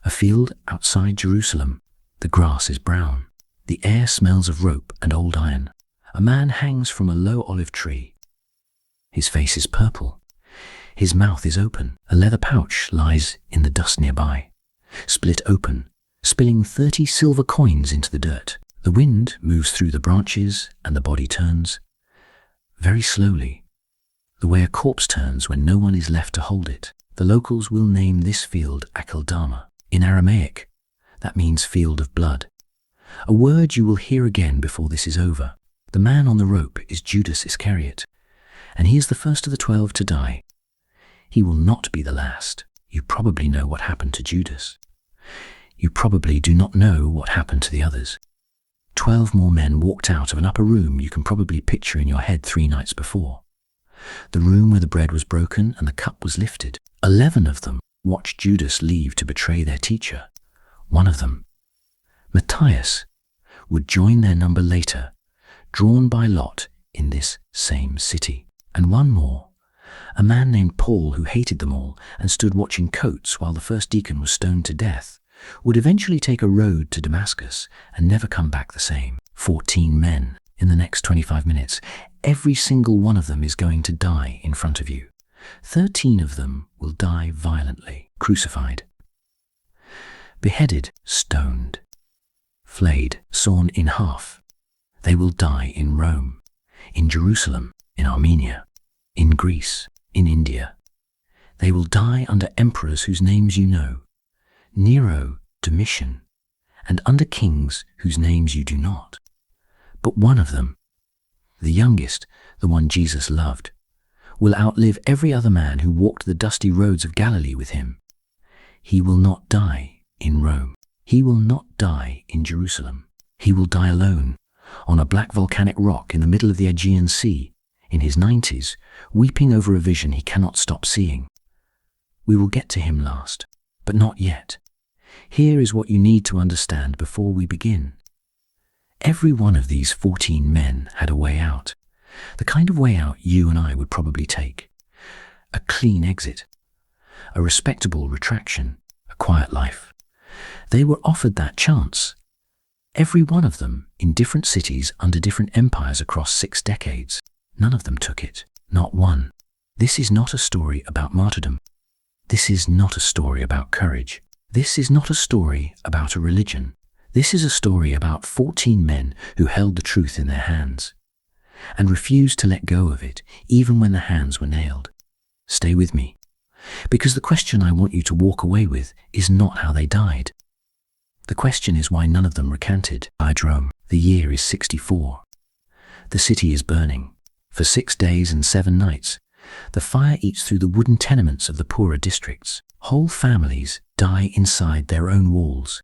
A field outside Jerusalem. The grass is brown. The air smells of rope and old iron. A man hangs from a low olive tree. His face is purple. His mouth is open. A leather pouch lies in the dust nearby, split open, spilling 30 silver coins into the dirt. The wind moves through the branches and the body turns, very slowly, the way a corpse turns when no one is left to hold it. The locals will name this field Akeldama. In Aramaic, that means field of blood, a word you will hear again before this is over. The man on the rope is Judas Iscariot, and he is the first of the 12 to die. He will not be the last. You probably know what happened to Judas. You probably do not know what happened to the others. 12 more men walked out of an upper room you can probably picture in your head 3 nights before. The room where the bread was broken and the cup was lifted. 11 of them watched Judas leave to betray their teacher. One of them, Martys, would join their number later, drawn by lot in this same city. And one more, a man named Paul, who hated them all and stood watching coats while the first deacon was stoned to death, would eventually take a road to Damascus and never come back the same. 14 men in the next 25 minutes. Every single one of them is going to die in front of you. 13 of them will die violently, crucified, beheaded, stoned, flayed, sawn in half. They will die in Rome, in Jerusalem, in Armenia, in Greece, in India. They will die under emperors whose names you know, Nero, Domitian, and under kings whose names you do not. But one of them, the youngest, the one Jesus loved, will outlive every other man who walked the dusty roads of Galilee with him. He will not die in Rome. He will not die in Jerusalem. He will die alone, on a black volcanic rock in the middle of the Aegean Sea, in his 90s, weeping over a vision he cannot stop seeing. We will get to him last, but not yet. Here is what you need to understand before we begin. Every one of these 14 men had a way out, the kind of way out you and I would probably take. A clean exit, a respectable retraction, a quiet life. They were offered that chance. Every one of them in different cities under different empires across 6 decades. None of them took it, not one. This is not a story about martyrdom. This is not a story about courage. This is not a story about a religion. This is a story about 14 men who held the truth in their hands and refused to let go of it, even when the hands were nailed. Stay with me, because the question I want you to walk away with is not how they died. The question is why none of them recanted. Rome. The year is 64. The city is burning. For 6 days and 7 nights, the fire eats through the wooden tenements of the poorer districts. Whole families die inside their own walls.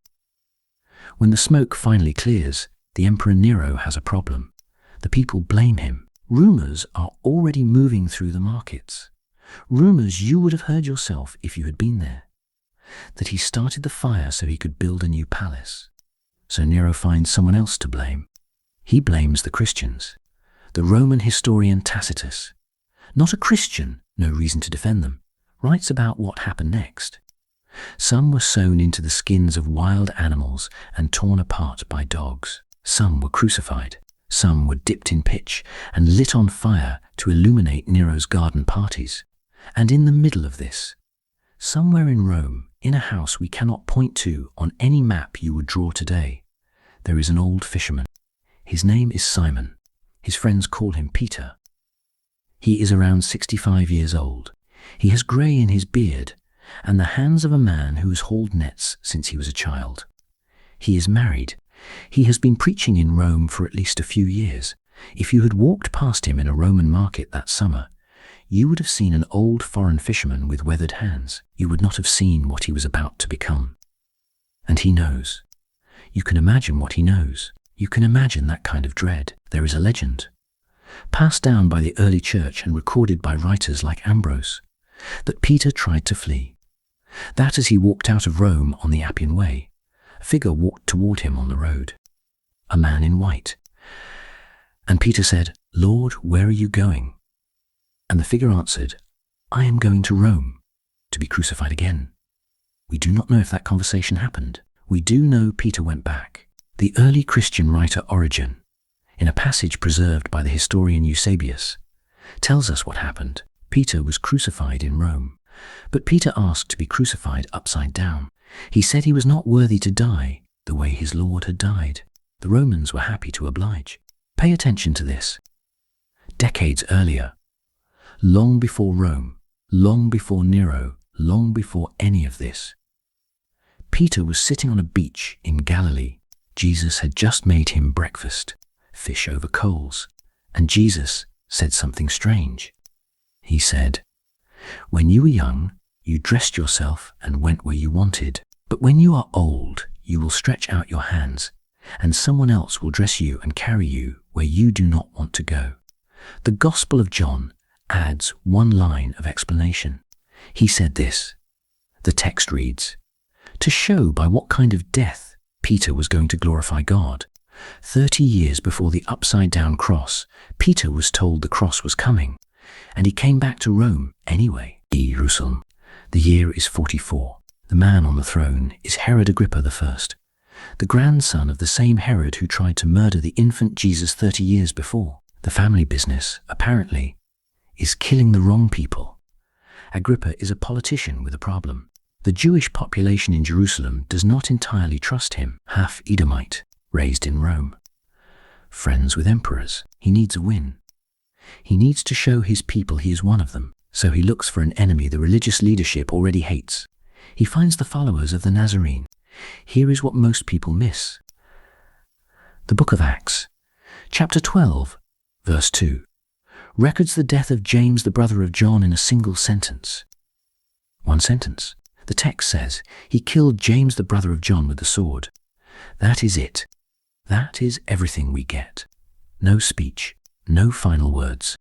When the smoke finally clears, the Emperor Nero has a problem. The people blame him. Rumors are already moving through the markets. Rumors you would have heard yourself if you had been there. That he started the fire so he could build a new palace. So Nero finds someone else to blame. He blames the Christians. The Roman historian Tacitus, not a Christian, no reason to defend them, writes about what happened next. Some were sewn into the skins of wild animals and torn apart by dogs. Some were crucified. Some were dipped in pitch and lit on fire to illuminate Nero's garden parties. And in the middle of this, somewhere in Rome, in a house we cannot point to on any map you would draw today, there is an old fisherman. His name is Simon. His friends call him Peter. He is around 65 years old. He has grey in his beard and the hands of a man who has hauled nets since he was a child. He is married. He has been preaching in Rome for at least a few years. If you had walked past him in a Roman market that summer, you would have seen an old foreign fisherman with weathered hands. You would not have seen what he was about to become. And he knows. You can imagine what he knows. You can imagine that kind of dread. There is a legend, passed down by the early church and recorded by writers like Ambrose, that Peter tried to flee. That as he walked out of Rome on the Appian Way, a figure walked toward him on the road, a man in white. And Peter said, "Lord, where are you going?" And the figure answered, "I am going to Rome, to be crucified again." We do not know if that conversation happened. We do know Peter went back. The early Christian writer Origen, in a passage preserved by the historian Eusebius, tells us what happened. Peter was crucified in Rome, but Peter asked to be crucified upside down. He said he was not worthy to die the way his Lord had died. The Romans were happy to oblige. Pay attention to this. Decades earlier, long before Rome, long before Nero, long before any of this, Peter was sitting on a beach in Galilee. Jesus had just made him breakfast, fish over coals, and Jesus said something strange. He said, "When you were young, you dressed yourself and went where you wanted. But when you are old, you will stretch out your hands, and someone else will dress you and carry you where you do not want to go." The Gospel of John adds one line of explanation. He said this. The text reads, "To show by what kind of death Peter was going to glorify God." 30 years before the upside-down cross, Peter was told the cross was coming, and he came back to Rome anyway. Jerusalem. The year is 44. The man on the throne is Herod Agrippa I, the grandson of the same Herod who tried to murder the infant Jesus 30 years before. The family business, apparently, is killing the wrong people. Agrippa is a politician with a problem. The Jewish population in Jerusalem does not entirely trust him. Half Edomite, raised in Rome. Friends with emperors. He needs a win. He needs to show his people he is one of them, so he looks for an enemy the religious leadership already hates. He finds the followers of the Nazarene. Here is what most people miss. The book of Acts, chapter 12, verse 2, records the death of James, the brother of John, in a single sentence. One sentence. The text says, he killed James, the brother of John, with the sword. That is it. That is everything we get. No speech, no final words.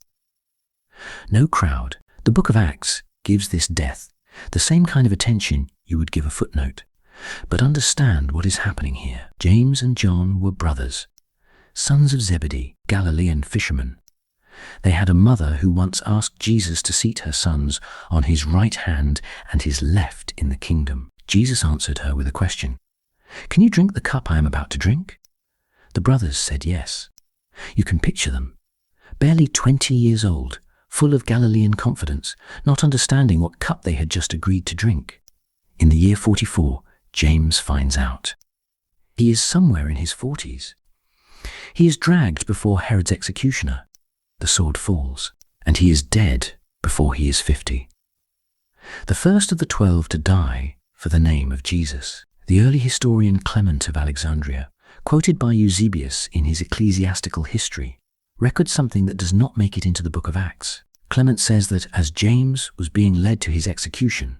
No crowd. The book of Acts gives this death the same kind of attention you would give a footnote. But understand what is happening here. James and John were brothers, sons of Zebedee, Galilean fishermen. They had a mother who once asked Jesus to seat her sons on his right hand and his left in the kingdom. Jesus answered her with a question. "Can you drink the cup I am about to drink?" The brothers said yes. You can picture them, barely 20 years old, full of Galilean confidence, not understanding what cup they had just agreed to drink. In the year 44, James finds out. He is somewhere in his 40s. He is dragged before Herod's executioner. The sword falls, and he is dead before he is 50. The first of the 12 to die for the name of Jesus. The early historian Clement of Alexandria, quoted by Eusebius in his ecclesiastical history, records something that does not make it into the book of Acts. Clement says that as James was being led to his execution,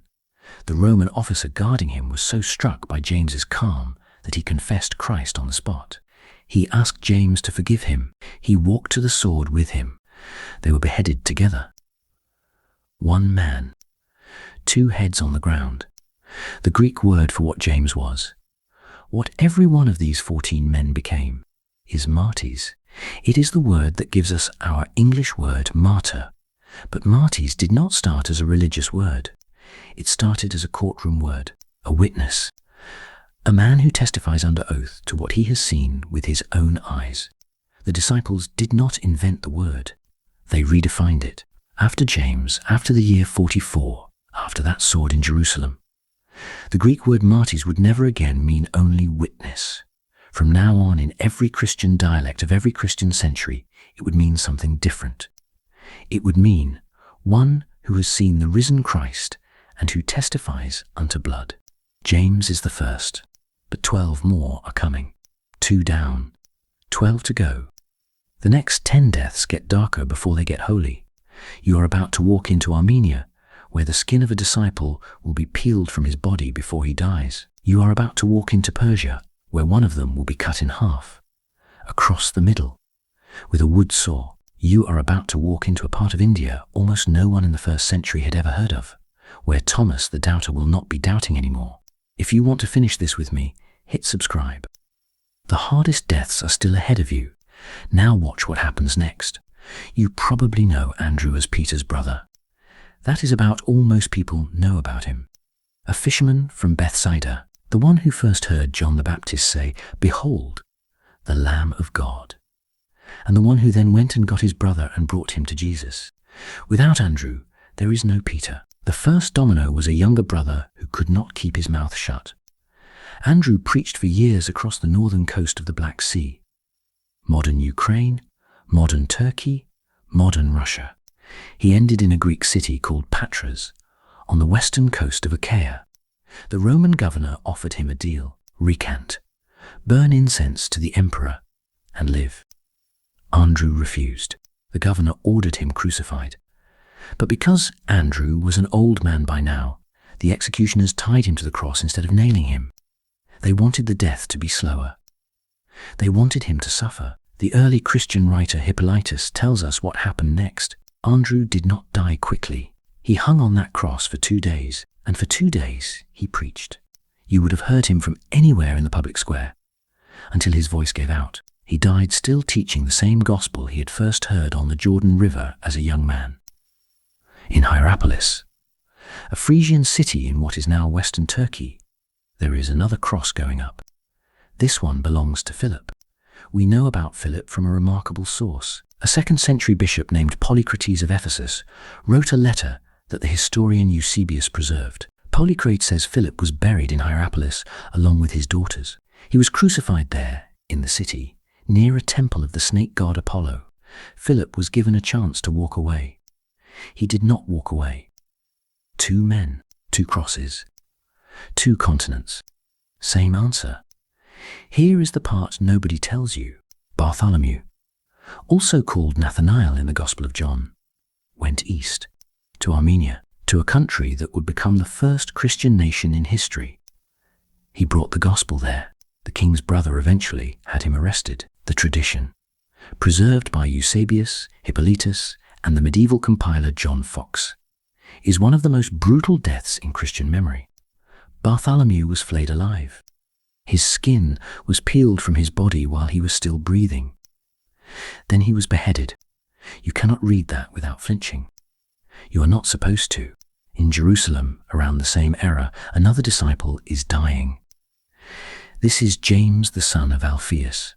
the Roman officer guarding him was so struck by James's calm that he confessed Christ on the spot. He asked James to forgive him. He walked to the sword with him. They were beheaded together. One man, two heads on the ground. The Greek word for what James was, what every one of these 14 men became, is Martys. It is the word that gives us our English word martyr. But Martys did not start as a religious word. It started as a courtroom word, a witness, a man who testifies under oath to what he has seen with his own eyes. The disciples did not invent the word. They redefined it. After James, after the year 44, after that sword in Jerusalem, the Greek word martys would never again mean only witness. From now on, in every Christian dialect of every Christian century, it would mean something different. It would mean one who has seen the risen Christ and who testifies unto blood. James is the first, but 12 more are coming. 2 down, 12 to go. The next 10 deaths get darker before they get holy. You are about to walk into Armenia, where the skin of a disciple will be peeled from his body before he dies. You are about to walk into Persia, where one of them will be cut in half, across the middle, with a wood saw. You are about to walk into a part of India almost no one in the first century had ever heard of, where Thomas the doubter will not be doubting anymore. If you want to finish this with me, hit subscribe. The hardest deaths are still ahead of you. Now watch what happens next. You probably know Andrew as Peter's brother. That is about all most people know about him. a fisherman from Bethsaida, the one who first heard John the Baptist say, "Behold, the Lamb of God," and the one who then went and got his brother and brought him to Jesus. Without Andrew, there is no Peter. The first domino was a younger brother who could not keep his mouth shut. Andrew preached for years across the northern coast of the Black Sea. Modern Ukraine, modern Turkey, modern Russia. He ended in a Greek city called Patras, on the western coast of Achaia. The Roman governor offered him a deal: recant, burn incense to the emperor, and live. Andrew refused. The governor ordered him crucified. But because Andrew was an old man by now, the executioners tied him to the cross instead of nailing him. They wanted the death to be slower. They wanted him to suffer. The early Christian writer Hippolytus tells us what happened next. Andrew did not die quickly. He hung on that cross for 2 days, and for 2 days he preached. You would have heard him from anywhere in the public square, until his voice gave out. He died still teaching the same gospel he had first heard on the Jordan River as a young man. In Hierapolis, a Frisian city in what is now western Turkey, there is another cross going up. This one belongs to Philip. We know about Philip from a remarkable source. A 2nd century bishop named Polycrates of Ephesus wrote a letter that the historian Eusebius preserved. Polycrates says Philip was buried in Hierapolis along with his daughters. He was crucified there, in the city, near a temple of the snake god Apollo. Philip was given a chance to walk away. He did not walk away. 2 men, 2 crosses, 2 continents. Same answer. Here is the part nobody tells you. Bartholomew, also called Nathanael in the Gospel of John, went east, to Armenia, to a country that would become the first Christian nation in history. He brought the gospel there. The king's brother eventually had him arrested. The tradition, preserved by Eusebius, Hippolytus, and the medieval compiler John Fox, is one of the most brutal deaths in Christian memory. Bartholomew was flayed alive. His skin was peeled from his body while he was still breathing. Then he was beheaded. You cannot read that without flinching. You are not supposed to. In Jerusalem, around the same era, another disciple is dying. This is James the son of Alphaeus,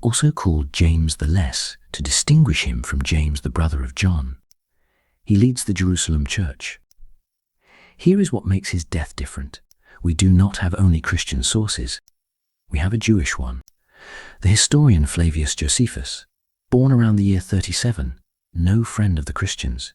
also called James the Less, to distinguish him from James the brother of John. He leads the Jerusalem church. Here is what makes his death different. We do not have only Christian sources. We have a Jewish one. The historian Flavius Josephus, born around the year 37, no friend of the Christians,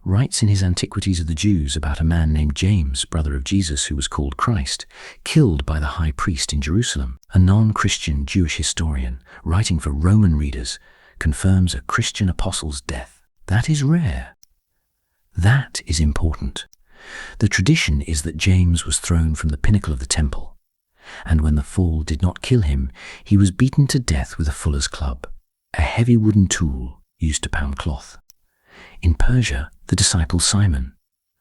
writes in his Antiquities of the Jews about a man named James, brother of Jesus, who was called Christ, killed by the high priest in Jerusalem. A non-Christian Jewish historian, writing for Roman readers, confirms a Christian apostle's death. That is rare. That is important. The tradition is that James was thrown from the pinnacle of the temple, and when the fall did not kill him, he was beaten to death with a fuller's club, a heavy wooden tool used to pound cloth. In Persia, the disciple Simon,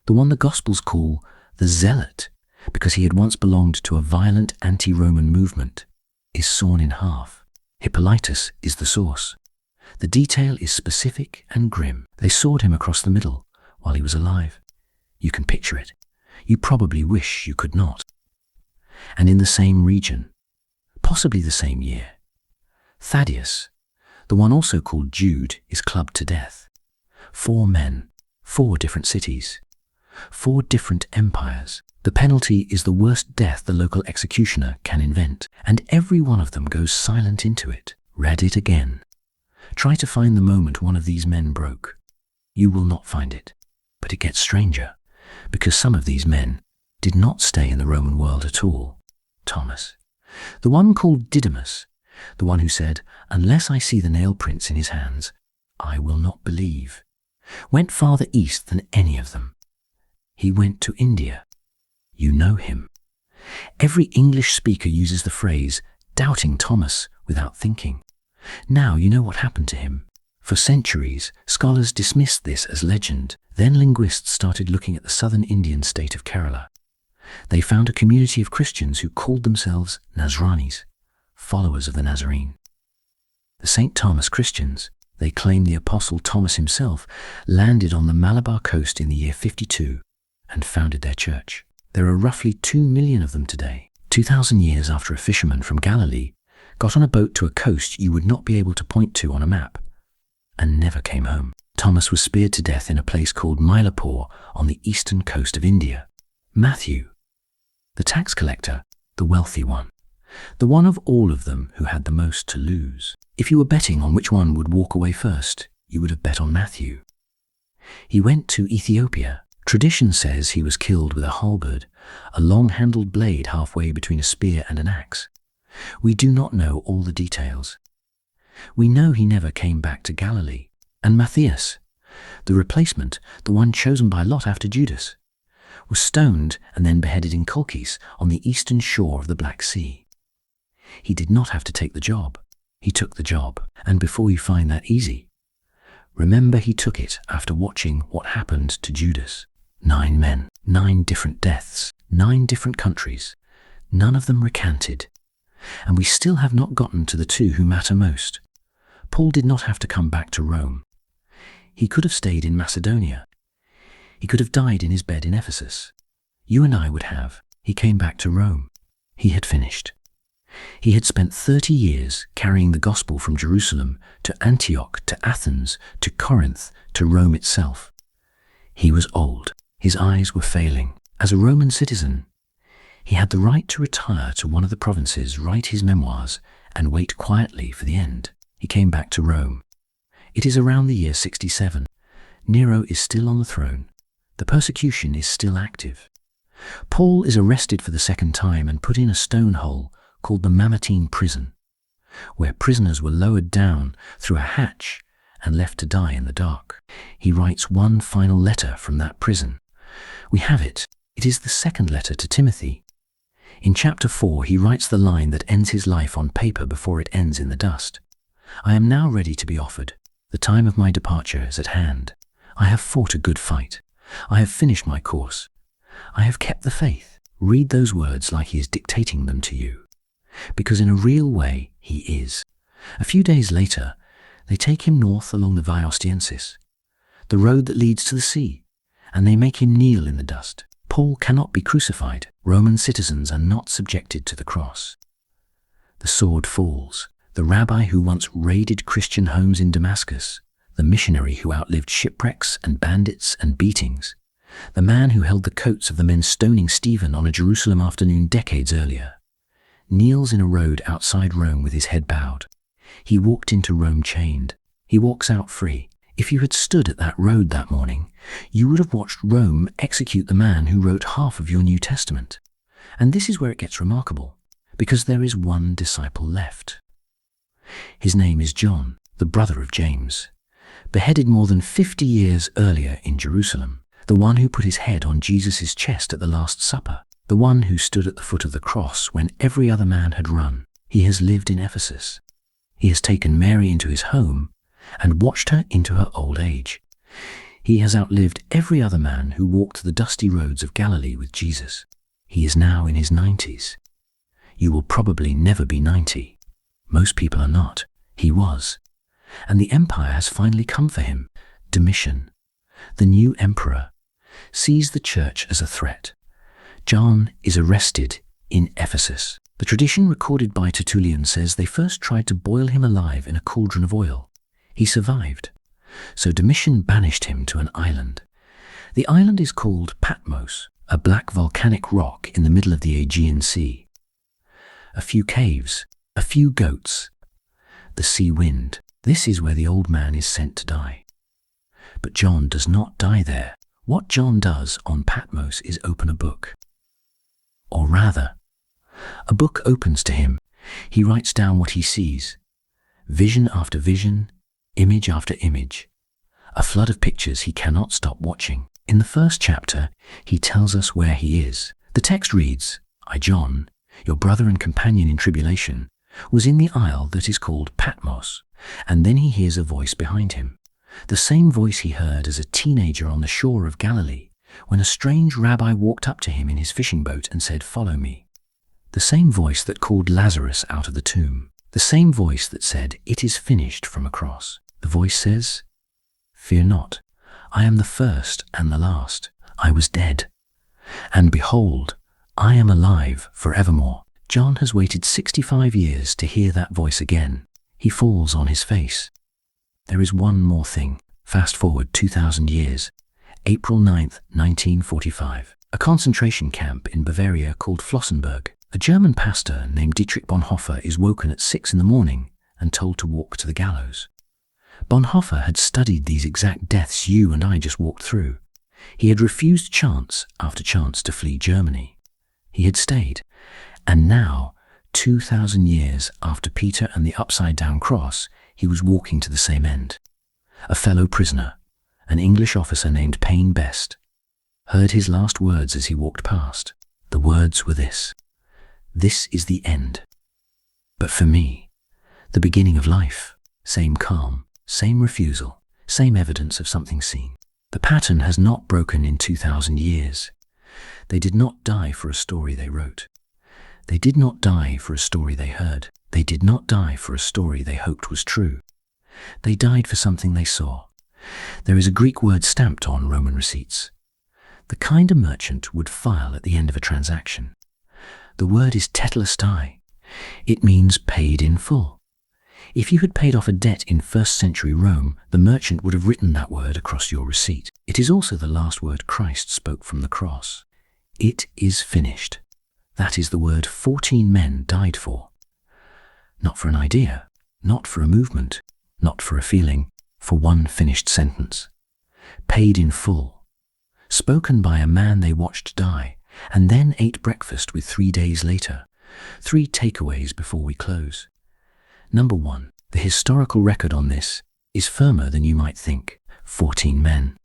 the one the Gospels call the Zealot, because he had once belonged to a violent anti-Roman movement, is sawn in half. Hippolytus is the source. The detail is specific and grim. They sawed him across the middle while he was alive. You can picture it. You probably wish you could not. And in the same region, possibly the same year, Thaddeus, the one also called Jude, is clubbed to death. 4 men, 4 different cities, 4 different empires. The penalty is the worst death the local executioner can invent, and every one of them goes silent into it. Read it again. Try to find the moment one of these men broke. You will not find it. But it gets stranger, because some of these men did not stay in the Roman world at all. Thomas, the one called Didymus, the one who said, "Unless I see the nail prints in his hands, I will not believe," went farther east than any of them. He went to India. You know him. Every English speaker uses the phrase, "doubting Thomas," without thinking. Now you know what happened to him. For centuries, scholars dismissed this as legend. Then linguists started looking at the southern Indian state of Kerala. They found a community of Christians who called themselves Nazranis, followers of the Nazarene. The St. Thomas Christians, they claim the Apostle Thomas himself, landed on the Malabar coast in the year 52 and founded their church. There are roughly 2 million of them today, 2,000 years after a fisherman from Galilee got on a boat to a coast you would not be able to point to on a map, and never came home. Thomas was speared to death in a place called Mylapore on the eastern coast of India. Matthew, the tax collector, the wealthy one, the one of all of them who had the most to lose. If you were betting on which one would walk away first, you would have bet on Matthew. He went to Ethiopia. Tradition says he was killed with a halberd, a long-handled blade halfway between a spear and an axe. We do not know all the details. We know he never came back to Galilee. And Matthias, the replacement, the one chosen by Lot after Judas, was stoned and then beheaded in Colchis on the eastern shore of the Black Sea. He did not have to take the job. He took the job. And before you find that easy, remember he took it after watching what happened to Judas. 9 men, 9 different deaths, 9 different countries, none of them recanted. And we still have not gotten to the 2 who matter most. Paul did not have to come back to Rome. He could have stayed in Macedonia. He could have died in his bed in Ephesus. You and I would have. He came back to Rome. He had finished. He had spent 30 years carrying the gospel from Jerusalem to Antioch, to Athens, to Corinth, to Rome itself. He was old. His eyes were failing. As a Roman citizen, he had the right to retire to one of the provinces, write his memoirs, and wait quietly for the end. He came back to Rome. It is around the year 67. Nero is still on the throne. The persecution is still active. Paul is arrested for the second time and put in a stone hole called the Mamertine prison, where prisoners were lowered down through a hatch and left to die in the dark. He writes one final letter from that prison. We have it. It is the second letter to Timothy. In chapter 4, he writes the line that ends his life on paper before it ends in the dust. I am now ready to be offered. The time of my departure is at hand. I have fought a good fight. I have finished my course. I have kept the faith. Read those words like he is dictating them to you, because in a real way he is. A few days later, they take him north along the Via Ostiensis, the road that leads to the sea, and they make him kneel in the dust. Paul cannot be crucified. Roman citizens are not subjected to the cross. The sword falls. The rabbi who once raided Christian homes in Damascus, the missionary who outlived shipwrecks and bandits and beatings, the man who held the coats of the men stoning Stephen on a Jerusalem afternoon decades earlier, kneels in a road outside Rome with his head bowed. He walked into Rome chained. He walks out free. If you had stood at that road that morning, you would have watched Rome execute the man who wrote half of your New Testament. And this is where it gets remarkable, because there is one disciple left. His name is John, the brother of James, beheaded more than 50 years earlier in Jerusalem, the one who put his head on Jesus' chest at the Last Supper, the one who stood at the foot of the cross when every other man had run. He has lived in Ephesus. He has taken Mary into his home and watched her into her old age. He has outlived every other man who walked the dusty roads of Galilee with Jesus. He is now in his 90s. You will probably never be 90. Most people are not. He was. And the empire has finally come for him. Domitian, the new emperor, sees the church as a threat. John is arrested in Ephesus. The tradition recorded by Tertullian says they first tried to boil him alive in a cauldron of oil. He survived. So Domitian banished him to an island. The island is called Patmos, a black volcanic rock in the middle of the Aegean Sea. A few caves, a few goats, the sea wind. This is where the old man is sent to die. But John does not die there. What John does on Patmos is open a book. Or rather, a book opens to him. He writes down what he sees. Vision after vision, image after image. A flood of pictures he cannot stop watching. In the first chapter, he tells us where he is. The text reads, I, John, your brother and companion in tribulation, was in the isle that is called Patmos. And then he hears a voice behind him. The same voice he heard as a teenager on the shore of Galilee, when a strange rabbi walked up to him in his fishing boat and said, follow me. The same voice that called Lazarus out of the tomb. The same voice that said, it is finished from a cross. The voice says, fear not, I am the first and the last. I was dead, And behold, I am alive forevermore. John has waited 65 years to hear that voice again. He falls on his face. There is one more thing. Fast forward 2,000 years. April 9th, 1945. A concentration camp in Bavaria called Flossenburg. A German pastor named Dietrich Bonhoeffer is woken at 6 in the morning and told to walk to the gallows. Bonhoeffer had studied these exact deaths you and I just walked through. He had refused chance after chance to flee Germany. He had stayed. And now, 2,000 years after Peter and the upside-down cross, he was walking to the same end. A fellow prisoner, an English officer named Payne Best, heard his last words as he walked past. The words were this: "This is the end. But for me, the beginning of life. Same calm, same refusal, same evidence of something seen." The pattern has not broken in 2,000 years. They did not die for a story they wrote. They did not die for a story they heard. They did not die for a story they hoped was true. They died for something they saw. There is a Greek word stamped on Roman receipts, the kind a merchant would file at the end of a transaction. The word is Tetelestai. It means paid in full. If you had paid off a debt in 1st century Rome, the merchant would have written that word across your receipt. It is also the last word Christ spoke from the cross. It is finished. That is the word 14 men died for. Not for an idea, not for a movement, not for a feeling, for one finished sentence. Paid in full. Spoken by a man they watched die, and then ate breakfast with 3 days later. 3 takeaways before we close. Number 1, the historical record on this is firmer than you might think. 14 men,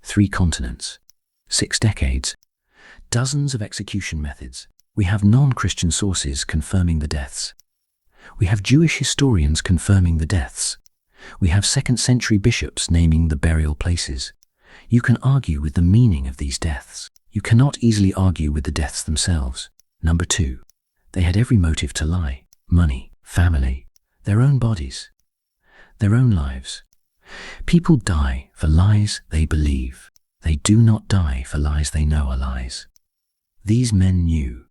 3 continents, 6 decades, dozens of execution methods. We have non-Christian sources confirming the deaths. We have Jewish historians confirming the deaths. We have 2nd century bishops naming the burial places. You can argue with the meaning of these deaths. You cannot easily argue with the deaths themselves. Number 2, they had every motive to lie. Money, family, their own bodies, their own lives. People die for lies they believe. They do not die for lies they know are lies. These men knew.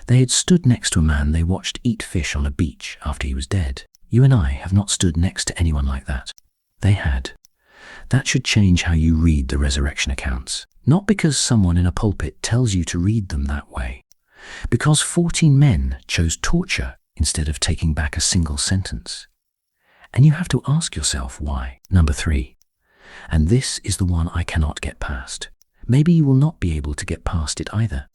They had stood next to a man they watched eat fish on a beach after he was dead. You and I have not stood next to anyone like that. They had. That should change how you read the resurrection accounts. Not because someone in a pulpit tells you to read them that way. Because 14 men chose torture instead of taking back a single sentence. And you have to ask yourself why. Number 3. And this is the one I cannot get past. Maybe you will not be able to get past it either.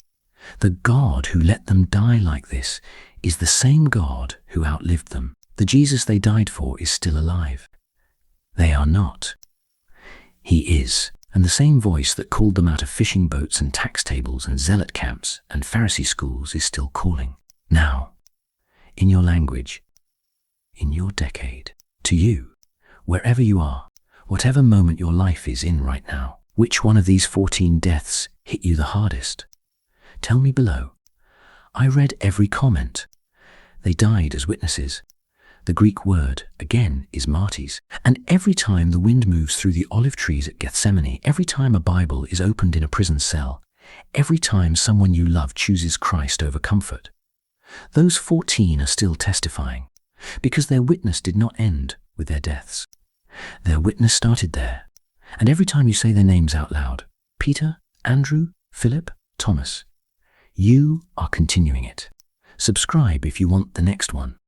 The God who let them die like this is the same God who outlived them. The Jesus they died for is still alive. They are not. He is. And the same voice that called them out of fishing boats and tax tables and zealot camps and Pharisee schools is still calling. Now, in your language, in your decade, to you, wherever you are, whatever moment your life is in right now, which one of these 14 deaths hit you the hardest? Tell me below. I read every comment. They died as witnesses. The Greek word, again, is Martys. And every time the wind moves through the olive trees at Gethsemane, every time a Bible is opened in a prison cell, every time someone you love chooses Christ over comfort, those 14 are still testifying, because their witness did not end with their deaths. Their witness started there. And every time you say their names out loud, Peter, Andrew, Philip, Thomas, you are continuing it. Subscribe if you want the next one.